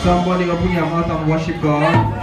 Somebody open your mouth and worship God.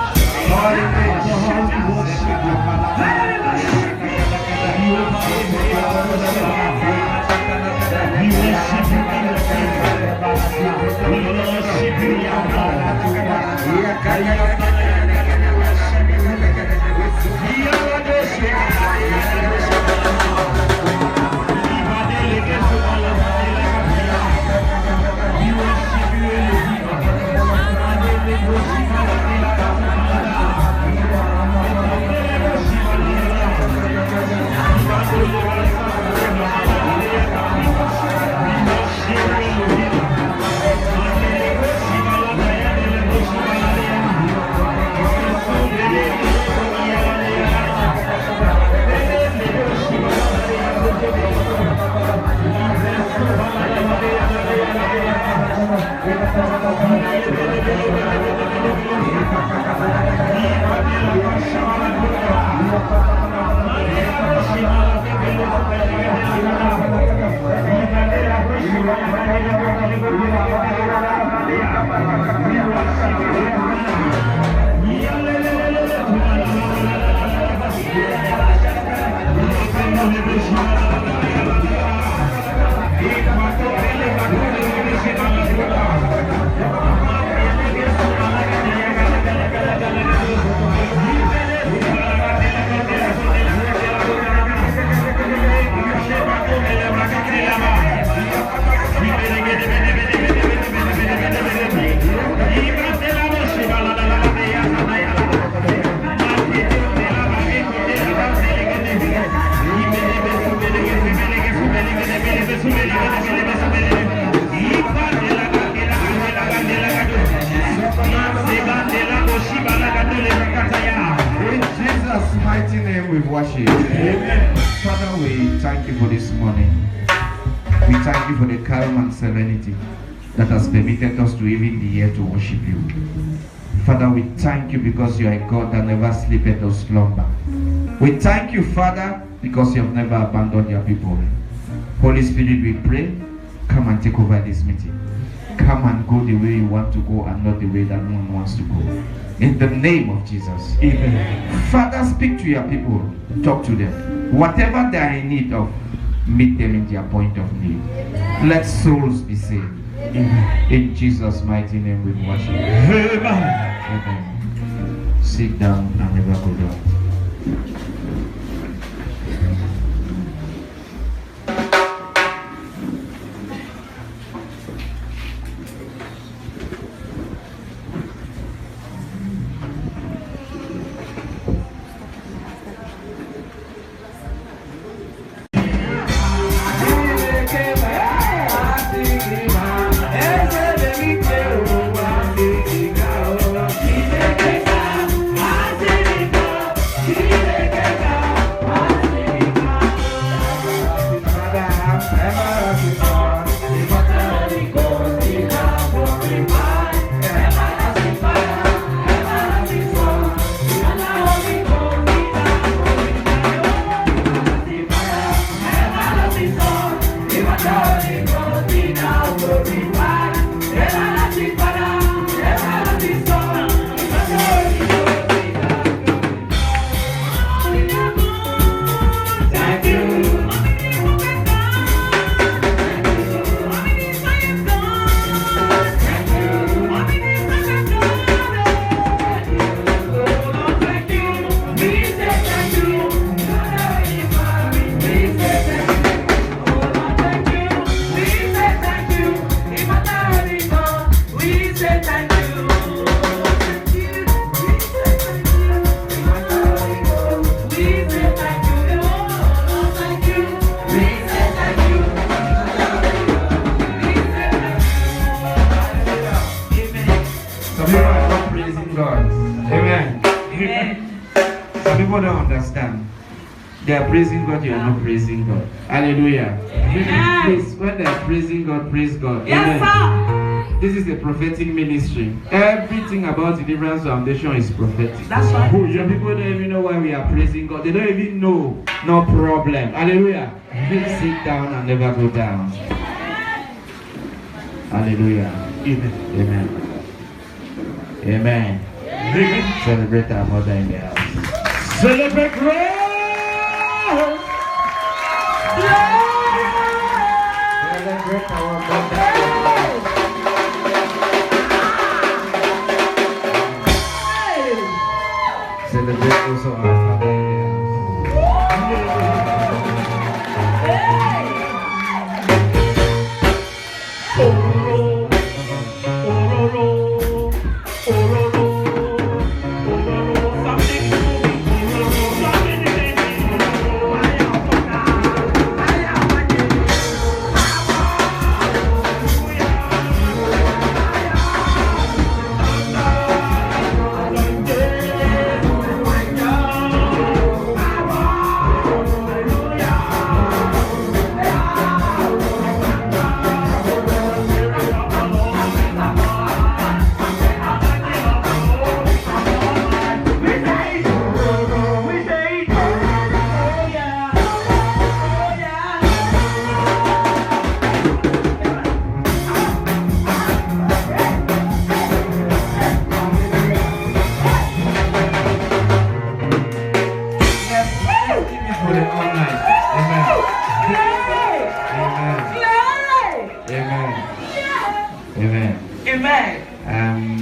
We name we worship. Amen. Father, we thank you for this morning. We thank you for the calm and serenity that has permitted us to even be here to worship you. Father, we thank you because you are a God that never sleepeth or slumber. We thank you, Father, because you have never abandoned your people. Holy Spirit, we pray, come and take over this meeting. Come and go the way you want to go and not the way that no one wants to go. In the name of Jesus. Amen. Father, speak to your people. Talk to them. Whatever they are in need of, meet them in their point of need. Let souls be saved. Amen. In Jesus' mighty name we worship. Amen. Amen. Sit down and never go down. They are praising God, you are not praising God. Hallelujah. Please, when they are praising God, praise God. Yes, sir. This is a prophetic ministry. Everything about Deliverance Foundation is prophetic. That's right. Some people don't even know why we are praising God. They don't even know. No problem. Hallelujah. Please sit down and never go down. Hallelujah. Amen. Amen. Amen. Amen. Celebrate our mother in the house. Celebrate grace. Celebrate our mother. Celebrate also our father in the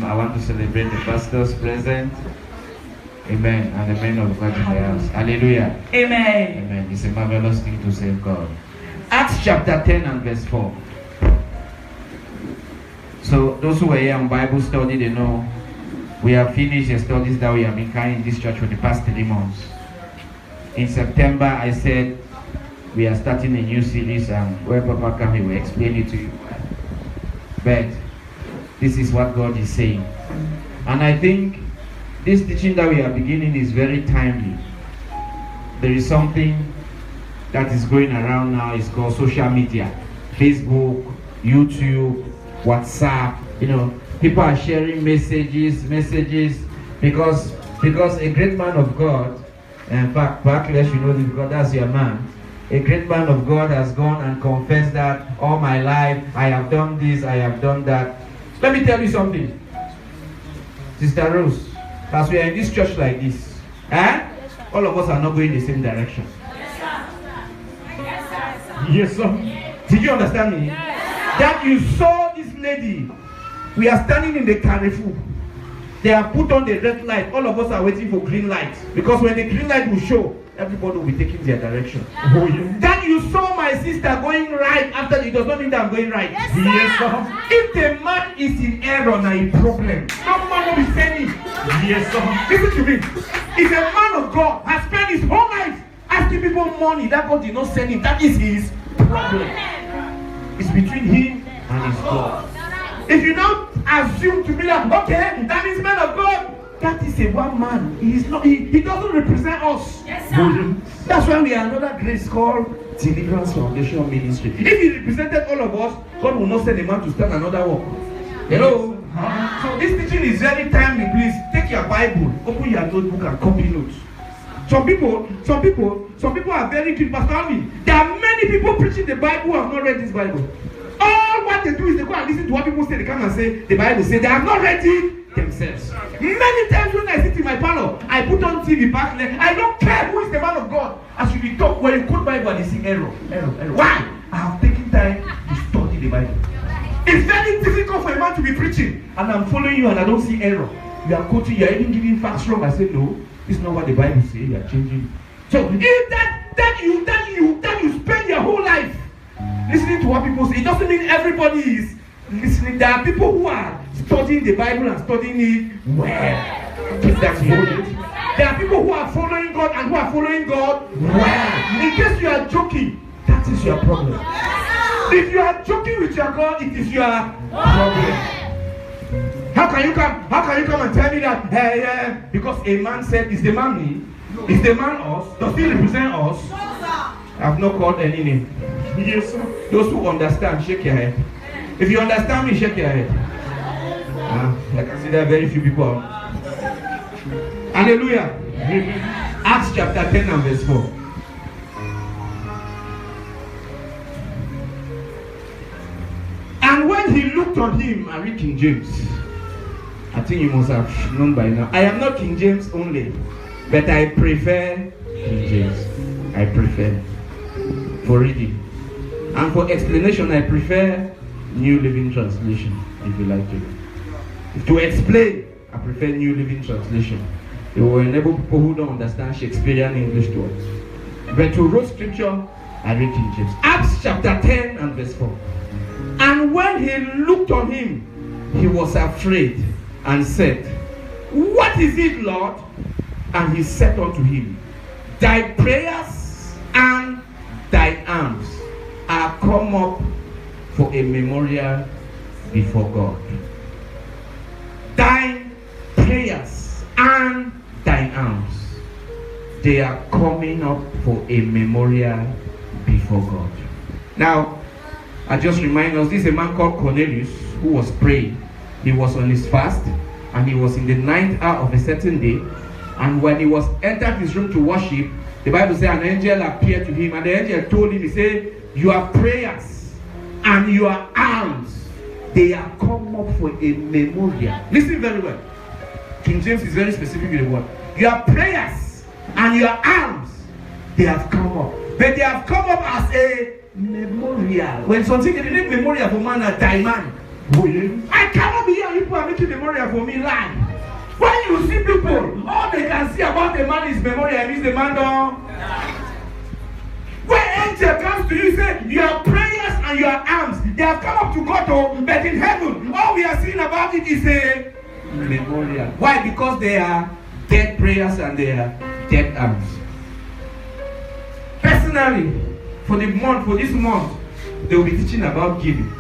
I want to celebrate the pastors present. Amen. And the men of God in the house. Hallelujah. Amen. Amen. It's a marvelous thing to serve God. Acts chapter 10 and verse 4. So those who were here on Bible study, they know we have finished the studies that we have been carrying in this church for the past 3 months. In September, I said we are starting a new series, and where Papa came, he will explain it to you. But this is what God is saying. And I think this teaching that we are beginning is very timely. there is something that is going around now. It's called social media. Facebook, YouTube, WhatsApp. You know, people are sharing messages because a great man of God, in fact, Barclays, you know this because that's your man. A great man of God has gone and confessed that all my life I have done this, I have done that. Let me tell you something, Sister Rose. As we are in this church like this, all of us are not going the same direction. Yes, sir. Did you understand me? That you saw this lady. We are standing in the Carrefour. They have put on the red light. All of us are waiting for green light. Because when the green light will show, everybody will be taking their direction. Oh, yeah. That you saw my sister going right after it does not mean that I'm going right. Yes, sir. If the man is in error, now a problem. No man will be saying it. Yes, sir. Listen to me. If a man of God has spent his whole life asking people money that God did not send him, that is his problem. It's between him and his God. If you now assume to be like, okay, that is man of God, that is a one man. He is not. He doesn't represent us. Yes, sir. That's why we are another grace called Deliverance Foundation Ministry. If he represented all of us, God will not send a man to stand another work. Hello. So this teaching is very timely. Please take your Bible, open your notebook, and copy notes. Some people are very good. Pastor Ali, there are many people preaching the Bible who have not read this Bible. All what they do is they go and listen to what people say. They come and say the Bible say they have not read it themselves. Many times when I sit in my parlor, I put on TV back there. I don't care who is the man of God. As you be talk when you quote Bible and you see error. Why? I have taken time to study the Bible. It's very difficult for a man to be preaching and I'm following you and I don't see error. You are quoting, you are even giving facts wrong. I say no, this is not what the Bible says. You are changing. So if that you spend your whole life listening to what people say, it doesn't mean everybody is listening. There are people who are studying the Bible and studying it well. Keep that holy. There are people who are following God and who are following God well. In case you are joking, that is your problem. If you are joking with your God, it is your problem. How can you come and tell me that? Hey, because a man said, is the man me? Is the man us? Does he represent us? I have not called any name. Yes, sir. Those who understand, shake your head. If you understand me, shake your head. I can see there are very few people. Hallelujah. Acts chapter 10 and verse 4. And when he looked on him, I read King James. I think you must have known by now. I am not King James only, but I prefer King James. I prefer for reading. And for explanation, I prefer New Living Translation, if you like it. To explain, I prefer New Living Translation. It will enable people who don't understand Shakespearean English to us. But to read scripture, I read King James. Acts chapter 10 and verse 4. And when he looked on him, he was afraid and said, what is it, Lord? And he said unto him, thy prayers and thy alms are come up for a memorial before God. Thy prayers and thy alms, they are coming up for a memorial before God. Now, I just remind us, this is a man called Cornelius who was praying. He was on his fast and he was in the 9th hour of a certain day. And when he was entered his room to worship, the Bible says an angel appeared to him and the angel told him, he said, your prayers and your alms, they are come up for a memorial. Listen very well. King James is very specific with the word. Your prayers and your alms, they have come up. But they have come up as a memorial. When something they make memorial for man a die man. I cannot be here. People are making memorial for me lie. When you see people, all they can see about the man is memorial, means the man don't. When angel comes to you, say your prayers and your alms, they have come up to God, but in heaven, all we are seeing about it is a memorial. Why? Because they are dead prayers and they are dead alms. Personally, for this month, they will be teaching about giving.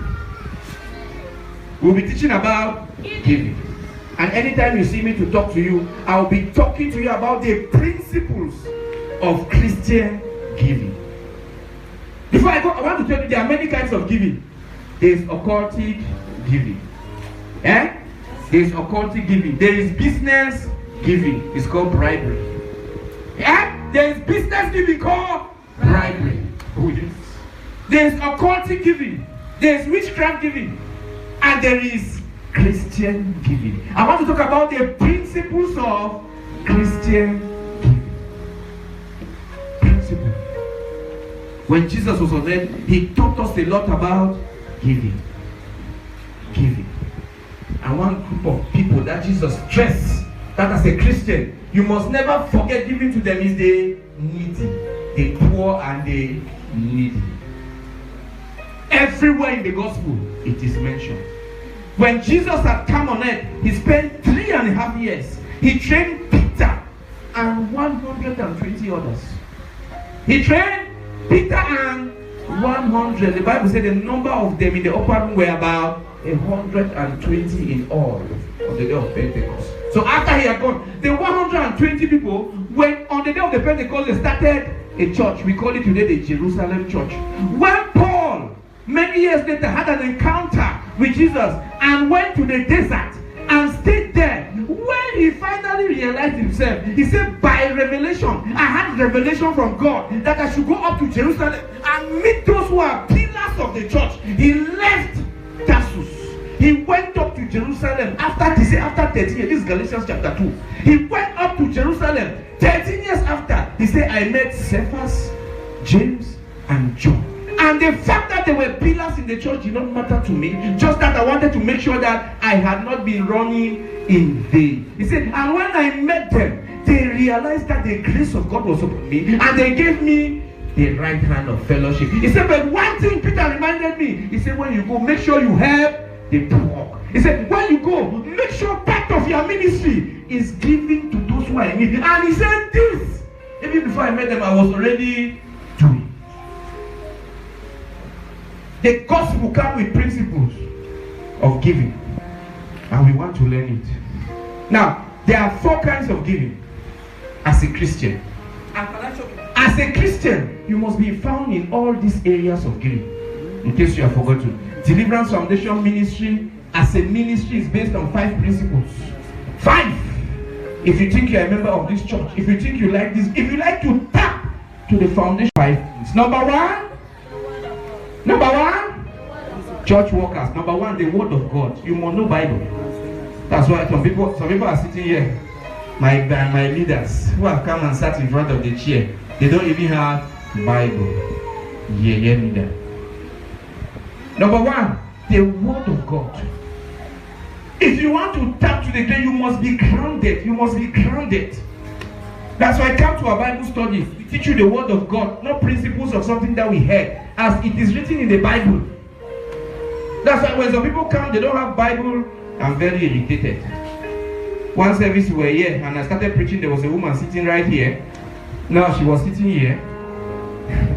We'll be teaching about giving. And anytime you see me to talk to you, I'll be talking to you about the principles of Christian giving. Before I go, I want to tell you there are many kinds of giving. There is occultic giving. There is occultic giving. There is business giving. It's called bribery. There is business giving called bribery. Oh, yes. There is occultic giving. There is witchcraft giving. And there is Christian giving. I want to talk about the principles of Christian giving. Principle. When Jesus was on earth, he taught us a lot about giving. Giving. And one group of people that Jesus stressed that as a Christian, you must never forget giving to them is the needy, the poor and the needy. Everywhere in the gospel, it is mentioned. When Jesus had come on earth, he spent 3.5 years. He trained Peter and 120 others. He trained Peter and 100. The Bible said the number of them in the upper room were about 120 in all on the day of Pentecost. So after he had gone, the 120 people, when on the day of the Pentecost, they started a church. We call it today the Jerusalem Church. When Paul, many years later, had an encounter with Jesus and went to the desert and stayed there, when he finally realized himself, he said, by revelation, I had revelation from God that I should go up to Jerusalem and meet those who are pillars of the church. He left Tarsus. He went up to Jerusalem after 13 years. This is Galatians chapter 2. He went up to Jerusalem 13 years after. He said, I met Cephas, James, and John. And the fact that they were pillars in the church did not matter to me. Just that I wanted to make sure that I had not been running in vain. He said, and when I met them, they realized that the grace of God was upon me. And they gave me the right hand of fellowship. He said, but one thing Peter reminded me. He said, when you go, make sure you help the poor. He said, when you go, make sure part of your ministry is giving to those who are in need. And he said this, even before I met them, I was already doing. The gospel comes with principles of giving, and we want to learn it. Now, there are 4 kinds of giving as a Christian. As a Christian, you must be found in all these areas of giving. In case you have forgotten, Deliverance Foundation Ministry as a ministry is based on 5 principles. 5. If you think you're a member of this church, if you think you like this, if you like to tap to the foundation, 5 things. Number 1, church workers. Number 1, the word of God. You must know Bible. That's why some people are sitting here. My leaders who have come and sat in front of the chair, they don't even have Bible. Yeah, neither. Number 1, the word of God. If you want to tap to the day, you must be grounded. You must be grounded. That's why I come to our Bible studies. We teach you the word of God, not principles of something that we heard, as it is written in the Bible. That's why when some people come, they don't have Bible, I'm very irritated. One service we were here, and I started preaching. There was a woman sitting right here. Now she was sitting here.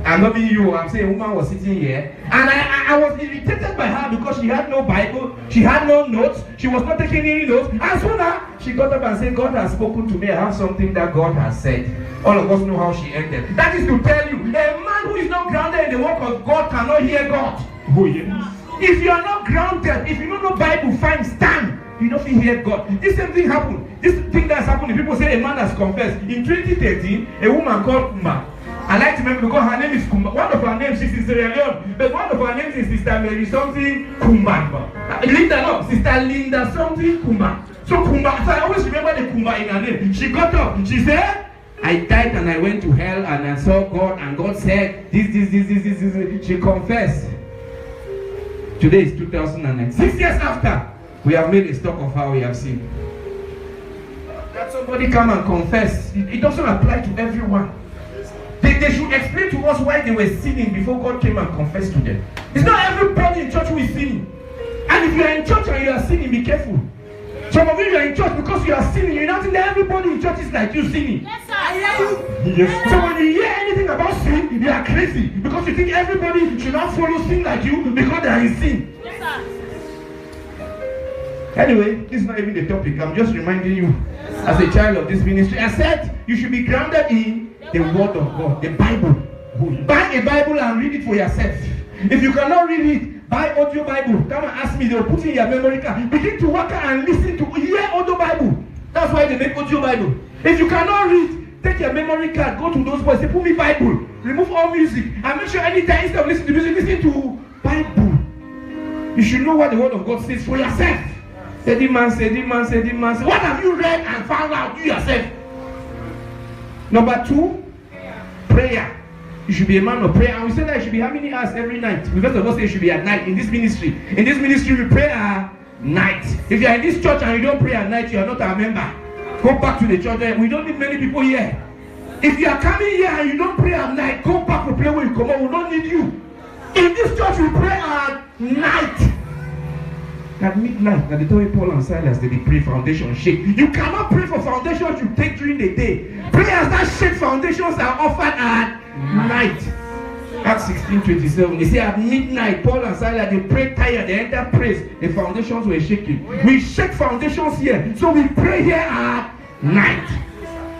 I'm not being you, I'm saying a woman was sitting here. And I was irritated by her because she had no Bible, she had no notes, she was not taking any notes. And so now she got up and said, God has spoken to me, I have something that God has said. All of us know how she ended. That is to tell you, a man who is not grounded in the work of God cannot hear God. Oh, yes. If you are not grounded, if you don't know Bible, fine, stand. You don't hear God. This same thing happened. This thing that's happened, people say a man has confessed. In 2013, a woman called Kumba. I like to remember because her name is Kumba. One of her names, she's in Sierra Leone, but one of her names is Sister Mary something Kumba. Linda, no, Sister Linda something Kumba. So Kumba, so I always remember the Kumba in her name. She got up, she said, I died and I went to hell and I saw God and God said this. She confessed. Today is 2009. 6 years after, we have made a stock of how we have seen. That somebody come and confess. It doesn't apply to everyone. They should explain to us why they were sinning before God came and confessed to them. It's not everybody in church who is sinning. And if you are in church and you are sinning, be careful. Some of you are in church because you are sinning. You don't think that everybody in church is like you sinning. Yes, sir. I hear you. Yes, So when you hear anything about sin, you are crazy because you think everybody should not follow sin like you because they are in sin. Yes, sir. Anyway, this is not even the topic. I'm just reminding you, as a child of this ministry, I said you should be grounded in The word of God, the Bible. Buy a Bible and read it for yourself. If you cannot read it, buy audio Bible. Come and ask me, they will put it in your memory card. Begin to work and listen to hear audio Bible. That's why they make audio Bible. If you cannot read, take your memory card, go to those boys, say, put me Bible, remove all music, and make sure anytime instead of listening to music, listen to Bible. You should know what the word of God says for yourself. Say, the man say, what have you read and found out you yourself? Number 2, prayer. You should be a man of prayer. And we say that you should be how many hours every night? We first of all say you should be at night in this ministry. In this ministry, we pray at night. If you are in this church and you don't pray at night, you are not a member. Go back to the church. We don't need many people here. If you are coming here and you don't pray at night, go back to pray when you come out. We don't need you. In this church, we pray at night. At midnight, that they told Paul and Silas they pray foundation shake. You cannot pray for foundations you take during the day. Prayers that shake foundations are offered at night. Acts 16:27. They say at midnight, Paul and Silas they prayed tired, they entered praise. The foundations were shaking. We shake foundations here, so we pray here at night.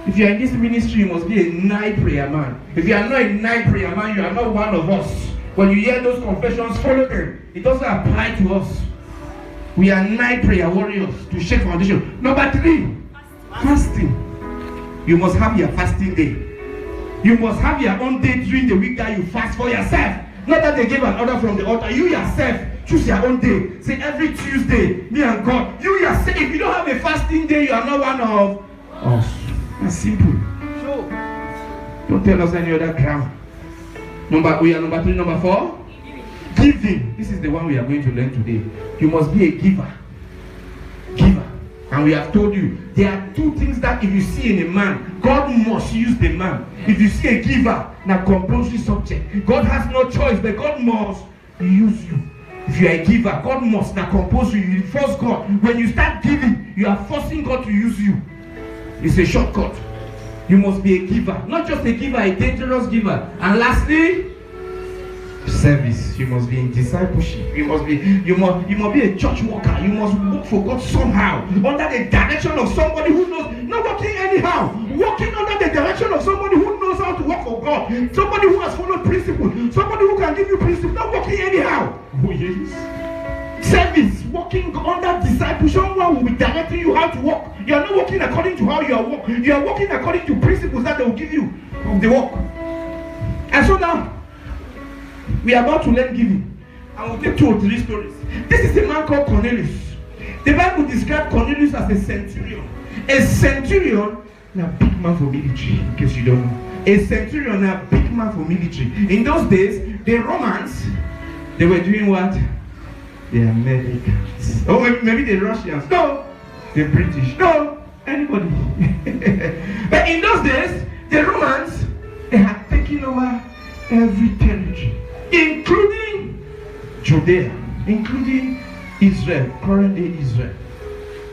If you are in this ministry, you must be a night prayer man. If you are not a night prayer man, you are not one of us. When you hear those confessions, follow them. It doesn't apply to us. We are night prayer warriors to shake foundation. Number 3, fasting. You must have your fasting day. You must have your own day during the week that you fast for yourself. Not that they gave an order from the altar. You yourself choose your own day. Say every Tuesday, me and God. You yourself, if you don't have a fasting day, you are not one of us. That's simple. Don't tell us any other ground. We are number 3, number 4. Giving. This is the one we are going to learn today. You must be a giver. Giver. And we have told you, there are 2 things that if you see in a man, God must use the man. If you see a giver, now compulsory subject. God has no choice, but God must use you. If you are a giver, God must now compulsory. You force God. When you start giving, you are forcing God to use you. It's a shortcut. You must be a giver. Not just a giver, a dangerous giver. And lastly, service. You must be in discipleship. You must be a church worker. You must work for God somehow, under the direction of somebody who knows, not working anyhow, working under the direction of somebody who knows how to work for God, somebody who has followed principles, somebody who can give you principles, not working anyhow. Oh yes. Service, working under discipleship. Someone will be directing you how to work. You are not working according to how you are working. You are working according to principles that they will give you of the work. And so now we are about to learn giving. I will take 2 or 3 stories. This is a man called Cornelius. The Bible describes Cornelius as a centurion. A centurion, a big man for military, in case you don't know. A centurion, a big man for military. In those days, the Romans, they were doing what? The Americans. Oh, maybe the Russians. No. The British. No. Anybody. But in those days, the Romans, they had taken over every territory, including Judea, including Israel, current day Israel.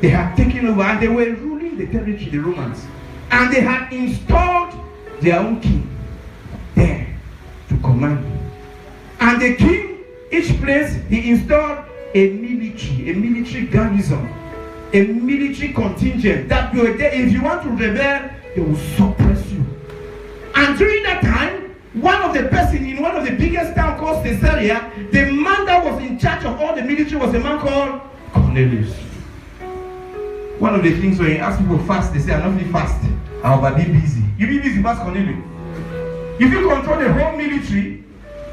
They had taken over and they were ruling the territory, the Romans. And they had installed their own king there to command. And the king, each place, he installed a military garrison, a military contingent that were there. If you want to rebel, they will suppress you. And during that time, one of the person in one of the biggest towns called Caesarea, the man that was in charge of all the military was a man called Cornelius. One of the things when you ask people fast, they say, I'm not really fast. I'll be busy. You be busy, Pastor Cornelius. If you control the whole military,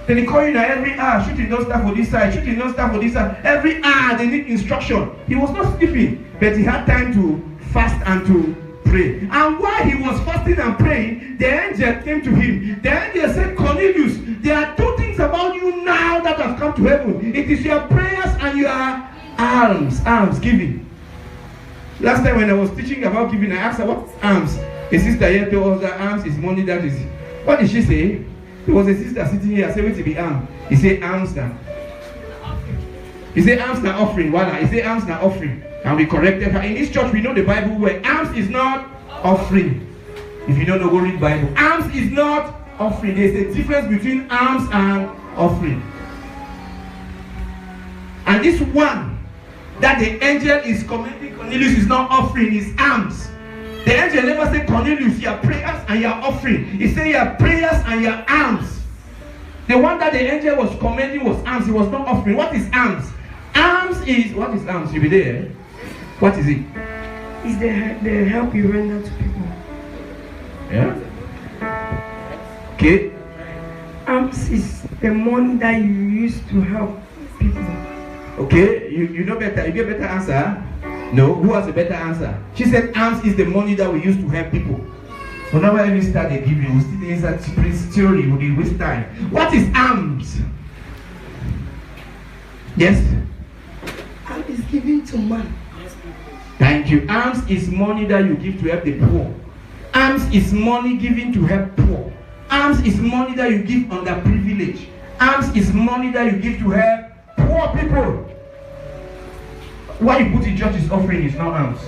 then they call you now every hour, shooting those stuff for this side, shooting those stuff for this side. Every hour they need instruction. He was not sleeping, but he had time to fast and to pray. And while he was fasting and praying, the angel came to him. The angel said, Cornelius, there are 2 things about you now that have come to heaven. It is your prayers and your alms giving. Last time when I was teaching about giving, I asked her, what's alms? A sister here told us that alms is money that is. What did she say? There was a sister sitting here, I said, wait to be alms. He said, alms now. He said, alms now offering. Voila. He said, alms now offering. And we corrected her. In this church, we know the Bible where alms is not offering. If you don't know, go read Bible. Alms is not offering. There's a difference between alms and offering. And this one that the angel is commending Cornelius is not offering, is alms. The angel never said, Cornelius, your prayers and your offering. He said your prayers and your alms. The one that the angel was commending was alms. It was not offering. What is alms? Alms is, what is alms? You be there. What is it? It's the help you render to people. Yeah. Okay. Alms is the money that you use to help people. Okay. You know better. You get better answer. No. Who has a better answer? She said alms is the money that we use to help people. Whenever we start they give you, we still answer theory. We waste time. What is alms? Yes. Alms is given to man. Thank you. Alms is money that you give to help the poor. Alms is money given to help poor. Alms is money that you give underprivileged. Alms is money that you give to help poor people. What you put in church is offering, is not alms.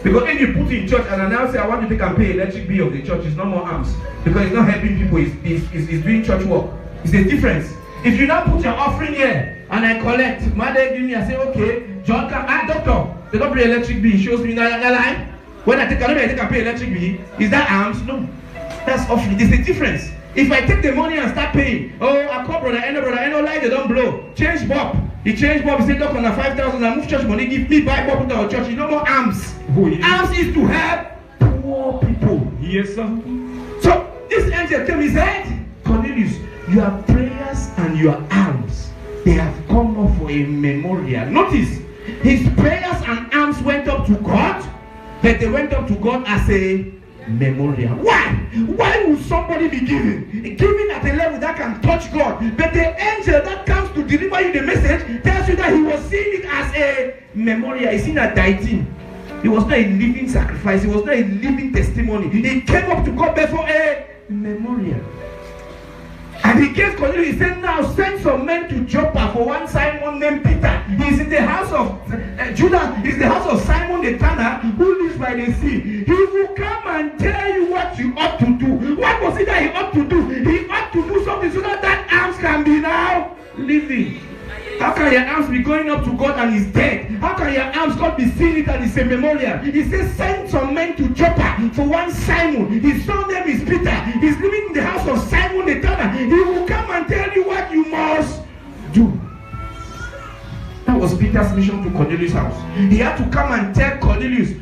Because if you put in church and announce, I want you to take and pay electric bill of the church, it's no more alms. Because it's not helping people, it's doing church work. It's the difference. If you now put your offering here and I collect, mother give me, I say, okay, John, come, doctor, they don't pay electric bill. He shows me that line. When I take and pay electric bill, is that alms? No. That's offering. There's a difference. If I take the money and start paying, oh, I call brother, light, they don't blow. Change Bob. He changed Bob, he said, look on the 5,000, I move church money, give me buy Bob to our church. You no more alms. Oh, yes. Alms is to help poor people. Yes, sir. So this angel came, he said, Cornelius, your prayers and your alms, they have come up for a memorial. Notice, his prayers and alms went up to God, but they went up to God as a memorial. Why? Why would somebody be giving? Giving at a level that can touch God. But the angel that comes to deliver you the message tells you that he was seeing it as a memorial. He's seen a deity. It was not a living sacrifice. It was not a living testimony. He came up to God before a memorial. And he gave Cornelius, he said, now send some men to Joppa for one Simon named Peter. He's in the house of Judah, is the house of Simon the tanner who lives by the sea. He will come and tell you what you ought to do. What was it that he ought to do? He ought to do something so that that arms can be now living. How can your arms be going up to God and he's dead? How can your arms God be seeing it and it's a memorial? He says, send some men to Joppa for one Simon. His son name is Peter. He's living in the house of Simon the tanner. He will come and tell you what you must do. That was Peter's mission to Cornelius' house. He had to come and tell Cornelius